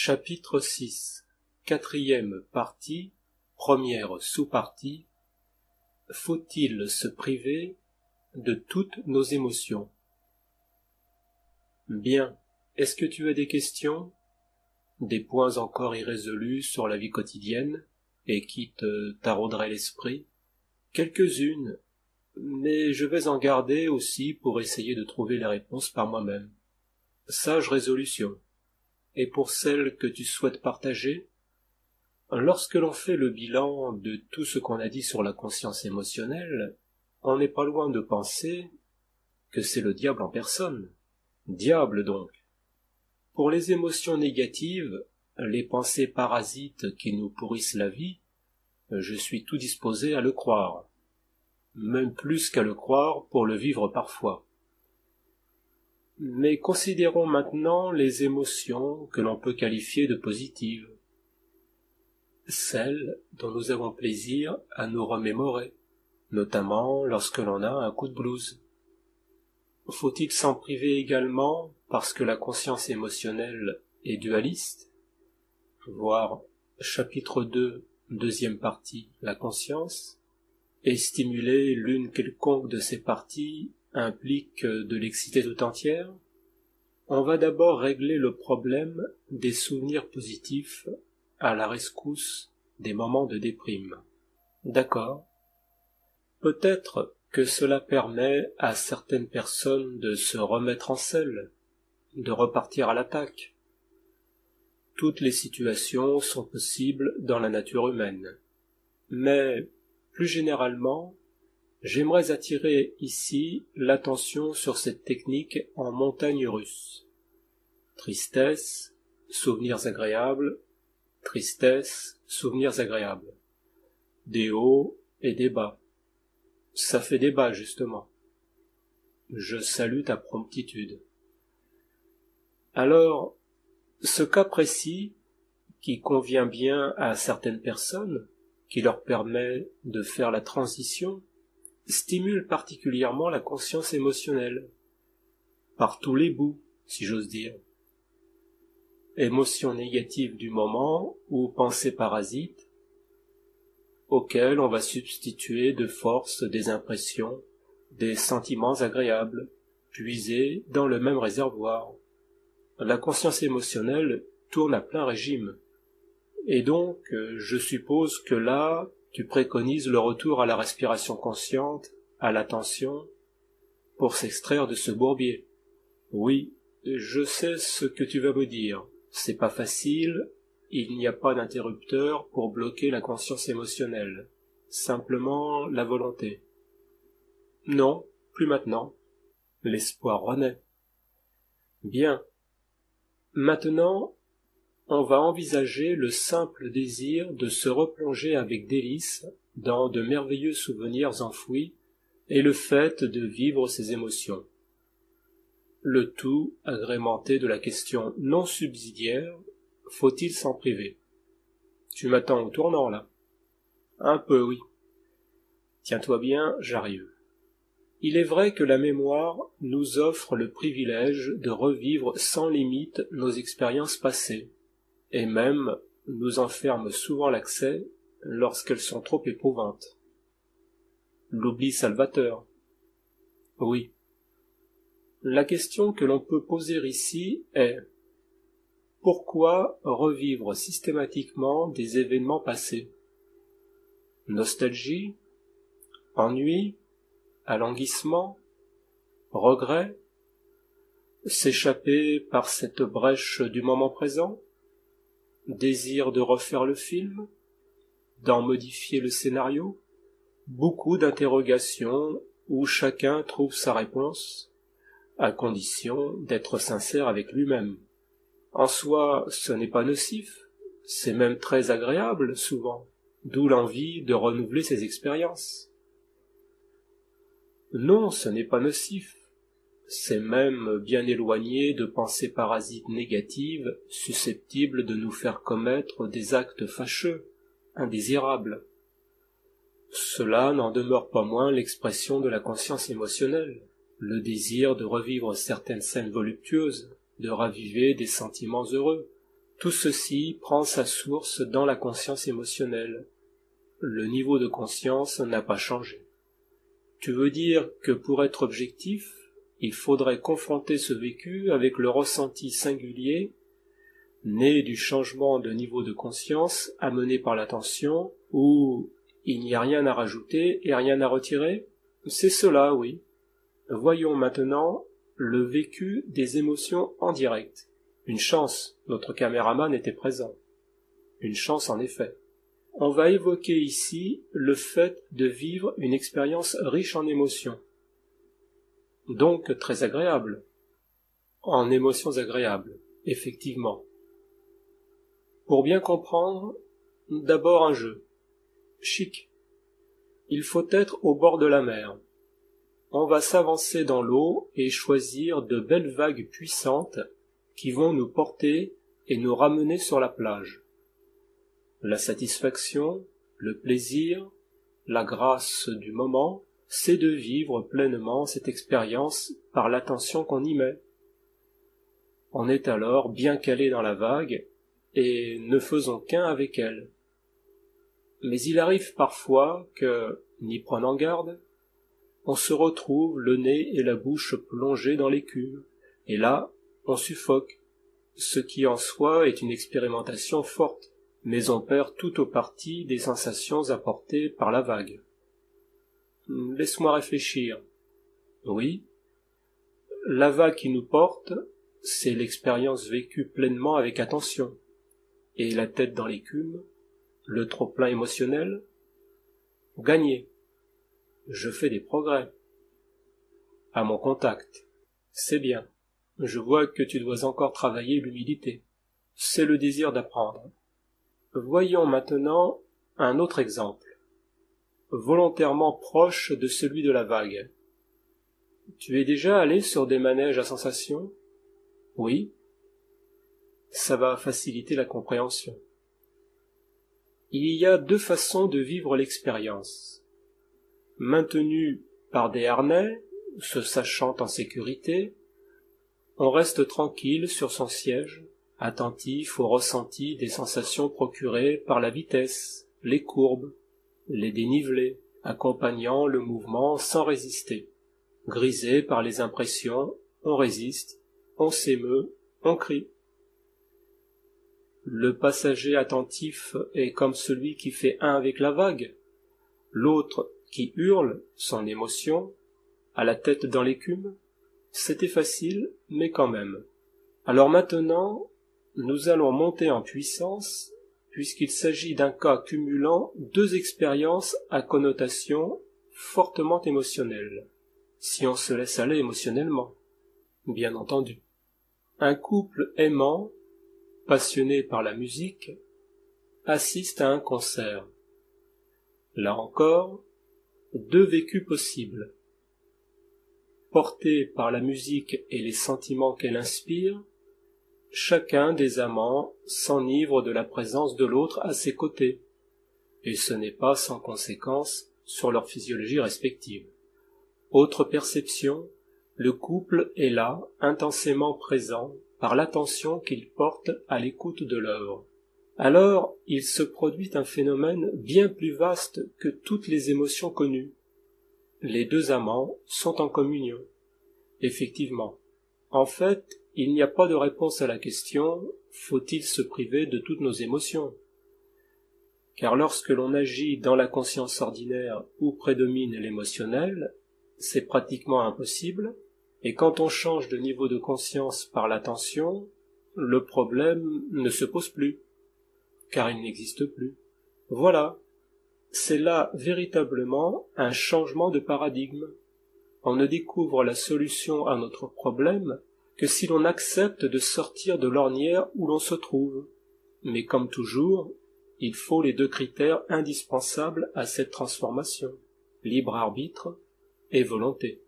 Chapitre 6. Quatrième partie, première sous-partie. Faut-il se priver de toutes nos émotions? Bien. Est-ce que tu as des questions? Des points encore irrésolus sur la vie quotidienne et qui te tarauderaient l'esprit? Quelques-unes, mais je vais en garder aussi pour essayer de trouver les réponses par moi-même. Sage résolution. Et pour celles que tu souhaites partager, lorsque l'on fait le bilan de tout ce qu'on a dit sur la conscience émotionnelle, on n'est pas loin de penser que c'est le diable en personne. Diable donc. Pour les émotions négatives, les pensées parasites qui nous pourrissent la vie, je suis tout disposé à le croire, même plus qu'à le croire pour le vivre parfois. Mais considérons maintenant les émotions que l'on peut qualifier de positives, celles dont nous avons plaisir à nous remémorer, notamment lorsque l'on a un coup de blues. Faut-il s'en priver également parce que la conscience émotionnelle est dualiste? Voir chapitre 2, deuxième partie, la conscience, et stimuler l'une quelconque de ces parties implique de l'exciter tout entière? On va d'abord régler le problème des souvenirs positifs à la rescousse des moments de déprime. D'accord. Peut-être que cela permet à certaines personnes de se remettre en selle, de repartir à l'attaque. Toutes les situations sont possibles dans la nature humaine. Mais, plus généralement, j'aimerais attirer ici l'attention sur cette technique en montagne russe. Tristesse, souvenirs agréables, tristesse, souvenirs agréables. Des hauts et des bas. Ça fait des bas, justement. Je salue ta promptitude. Alors, ce cas précis, qui convient bien à certaines personnes, qui leur permet de faire la transition, stimule particulièrement la conscience émotionnelle, par tous les bouts, si j'ose dire. Émotions négatives du moment ou pensées parasites, auxquelles on va substituer de force des impressions, des sentiments agréables, puisés dans le même réservoir. La conscience émotionnelle tourne à plein régime, et donc je suppose que là, tu préconises le retour à la respiration consciente, à l'attention, pour s'extraire de ce bourbier. Oui, je sais ce que tu vas me dire. C'est pas facile, il n'y a pas d'interrupteur pour bloquer la conscience émotionnelle. Simplement la volonté. Non, plus maintenant. L'espoir renaît. Bien. Maintenant, on va envisager le simple désir de se replonger avec délice dans de merveilleux souvenirs enfouis et le fait de vivre ces émotions. Le tout agrémenté de la question non subsidiaire, faut-il s'en priver? Tu m'attends au tournant, là? Un peu, oui. Tiens-toi bien, j'arrive. Il est vrai que la mémoire nous offre le privilège de revivre sans limite nos expériences passées, et même nous en ferme souvent l'accès lorsqu'elles sont trop éprouvantes. L'oubli salvateur. Oui. La question que l'on peut poser ici est: pourquoi revivre systématiquement des événements passés? Nostalgie? Ennui? Alanguissement? Regret? S'échapper par cette brèche du moment présent? Désir de refaire le film? D'en modifier le scénario? Beaucoup d'interrogations où chacun trouve sa réponse, à condition d'être sincère avec lui-même. En soi, ce n'est pas nocif, c'est même très agréable souvent, d'où l'envie de renouveler ses expériences. Non, ce n'est pas nocif, c'est même bien éloigné de pensées parasites négatives susceptibles de nous faire commettre des actes fâcheux, indésirables. Cela n'en demeure pas moins l'expression de la conscience émotionnelle, le désir de revivre certaines scènes voluptueuses, de raviver des sentiments heureux, Tout ceci prend sa source dans la conscience émotionnelle. Le niveau de conscience n'a pas changé. Tu veux dire que pour être objectif, il faudrait confronter ce vécu avec le ressenti singulier, né du changement de niveau de conscience amené par l'attention, où il n'y a rien à rajouter et rien à retirer? C'est cela, oui. Voyons maintenant le vécu des émotions en direct. Une chance, notre caméraman était présent. Une chance en effet. On va évoquer ici le fait de vivre une expérience riche en émotions. Donc très agréable. En émotions agréables, effectivement. Pour bien comprendre, d'abord un jeu. Chic. Il faut être au bord de la mer. On va s'avancer dans l'eau et choisir de belles vagues puissantes qui vont nous porter et nous ramener sur la plage. La satisfaction, le plaisir, la grâce du moment, c'est de vivre pleinement cette expérience par l'attention qu'on y met. On est alors bien calé dans la vague et ne faisons qu'un avec elle. Mais il arrive parfois que, n'y prenant garde, on se retrouve le nez et la bouche plongés dans l'écume, et là, on suffoque, ce qui en soi est une expérimentation forte, mais on perd tout au parti des sensations apportées par la vague. Laisse-moi réfléchir. Oui, la vague qui nous porte, c'est l'expérience vécue pleinement avec attention, et la tête dans l'écume, le trop-plein émotionnel, gagné. Je fais des progrès. À mon contact. C'est bien. Je vois que tu dois encore travailler l'humilité. C'est le désir d'apprendre. Voyons maintenant un autre exemple, volontairement proche de celui de la vague. Tu es déjà allé sur des manèges à sensations? Oui. Ça va faciliter la compréhension. Il y a deux façons de vivre l'expérience. Maintenu par des harnais, se sachant en sécurité, on reste tranquille sur son siège, attentif au ressenti des sensations procurées par la vitesse, les courbes, les dénivelés, accompagnant le mouvement sans résister. Grisé par les impressions, on résiste, on s'émeut, on crie. Le passager attentif est comme celui qui fait un avec la vague, l'autre qui hurle son émotion, à la tête dans l'écume. C'était facile, mais quand même. Alors maintenant, nous allons monter en puissance, puisqu'il s'agit d'un cas cumulant deux expériences à connotation fortement émotionnelle, si on se laisse aller émotionnellement, bien entendu. Un couple aimant, passionné par la musique, assiste à un concert. Là encore, deux vécus possibles. Portés par la musique et les sentiments qu'elle inspire, chacun des amants s'enivre de la présence de l'autre à ses côtés, et ce n'est pas sans conséquence sur leur physiologie respective. Autre perception, le couple est là, intensément présent, par l'attention qu'il porte à l'écoute de l'œuvre. Alors, il se produit un phénomène bien plus vaste que toutes les émotions connues. Les deux amants sont en communion. Effectivement. En fait, il n'y a pas de réponse à la question « faut-il se priver de toutes nos émotions ?» Car lorsque l'on agit dans la conscience ordinaire où prédomine l'émotionnel, c'est pratiquement impossible, et quand on change de niveau de conscience par l'attention, le problème ne se pose plus, car il n'existe plus. Voilà, c'est là véritablement un changement de paradigme. On ne découvre la solution à notre problème que si l'on accepte de sortir de l'ornière où l'on se trouve. Mais comme toujours, il faut les deux critères indispensables à cette transformation, libre arbitre et volonté.